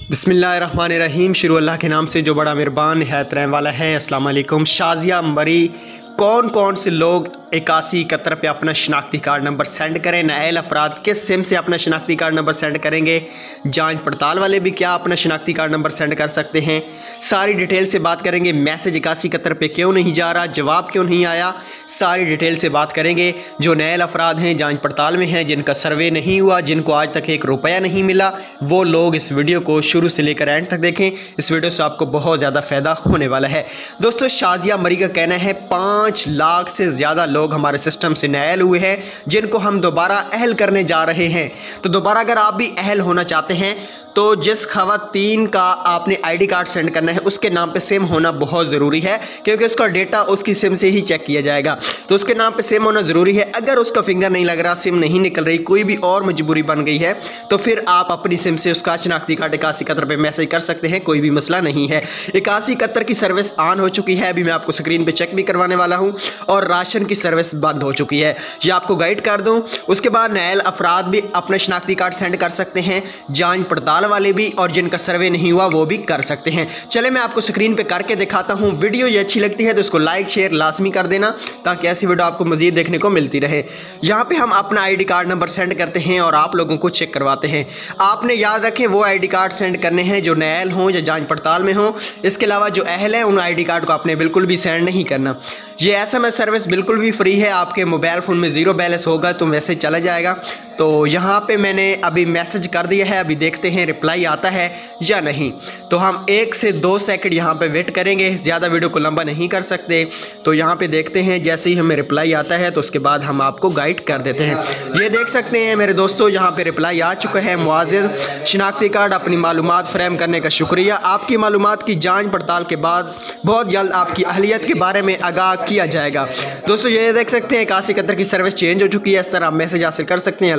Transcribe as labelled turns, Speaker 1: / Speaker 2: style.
Speaker 1: बिस्मिल्लाहिर्रहमानिर्रहीम। शुरू अल्लाह के नाम से जो बड़ा मेहरबान निहायत रहने वाला है। अस्सलाम वालेकुम। शाज़िया मरी कौन कौन से लोग 8171 पे अपना शनाख्ती कार्ड नंबर सेंड करें? नाअहल अफराद किस सिम से अपना शनाख्ती कार्ड नंबर सेंड करेंगे? जांच पड़ताल वाले भी क्या अपना शनाख्ती कार्ड नंबर सेंड कर सकते हैं? सारी डिटेल से बात करेंगे। मैसेज 8171 पे क्यों नहीं जा रहा, जवाब क्यों नहीं आया, सारी डिटेल से बात करेंगे। जो नाअहल अफराद हैं, जांच पड़ताल में हैं, जिनका सर्वे नहीं हुआ, जिनको आज तक 1 रुपया नहीं मिला, वो लोग इस वीडियो को शुरू से लेकर एंड तक देखें। इस वीडियो से आपको बहुत ज़्यादा फ़ायदा होने वाला है। दोस्तों, शाज़िया मरी का कहना है 5 लाख से ज़्यादा लोग हमारे सिस्टम से नाअहल हुए हैं, जिनको हम दोबारा अहल करने जा रहे हैं। तो दोबारा अगर आप भी अहल होना चाहते हैं तो जिस खवातीन का आपने आईडी कार्ड सेंड करना है उसके नाम पे सिम होना बहुत ज़रूरी है, क्योंकि उसका डेटा उसकी सिम से ही चेक किया जाएगा। तो उसके नाम पे सिम होना ज़रूरी है। अगर उसका फिंगर नहीं लग रहा, सिम नहीं निकल रही, कोई भी और मजबूरी बन गई है, तो फिर आप अपनी सिम से उसका शनाख्ती कार्ड 8171 पे मैसेज कर सकते हैं। कोई भी मसला नहीं है। 8171 की सर्विस ऑन हो चुकी है, अभी मैं आपको स्क्रीन पर चेक भी करवाने वाला हूँ। और राशन की सर्विस बंद हो चुकी है, ये आपको गाइड कर दूँ। उसके बाद नाअहल अफराद भी अपना शनाख्ती कार्ड सेंड कर सकते हैं, जांच पड़ताल वाले भी, और जिनका सर्वे नहीं हुआ वो भी कर सकते हैं। चले मैं आपको स्क्रीन पे करके दिखाता हूं। वीडियो ये अच्छी लगती है तो इसको लाइक शेयर लाजमी कर देना, ताकि ऐसी वीडियो आपको मजीद देखने को मिलती रहे। यहाँ पे हम अपना आईडी कार्ड नंबर सेंड करते हैं और आप लोगों को चेक करवाते हैं। आपने याद रखें वो आईडी कार्ड सेंड करने हैं जो नाअहल हों या जांच पड़ताल में हों। इसके अलावा जो अहल है उन आईडी कार्ड को आपने बिल्कुल भी सेंड नहीं करना। ये SMS सर्विस बिल्कुल भी फ्री है। आपके मोबाइल फ़ोन में 0 बैलेंस होगा तो मैसेज चला जाएगा। तो यहाँ पे मैंने अभी मैसेज कर दिया है, अभी देखते हैं रिप्लाई आता है या नहीं। तो हम 1 से 2 सेकंड यहाँ पे वेट करेंगे, ज़्यादा वीडियो को लंबा नहीं कर सकते। तो यहाँ पे देखते हैं, जैसे ही हमें रिप्लाई आता है तो उसके बाद हम आपको गाइड कर देते हैं। ये देख सकते हैं मेरे दोस्तों, यहाँ पे रिप्लाई आ चुका है। मुआज़िज़, शनाख्ती कार्ड अपनी मालूमात फ्रेम करने का शुक्रिया। आपकी मालूमात की जाँच पड़ताल के बाद बहुत जल्द आपकी अहलियत के बारे में आगाह किया जाएगा। दोस्तों, ये देख सकते हैं 8171 की सर्विस चेंज हो चुकी है। इस तरह आप मैसेज हासिल कर सकते हैं।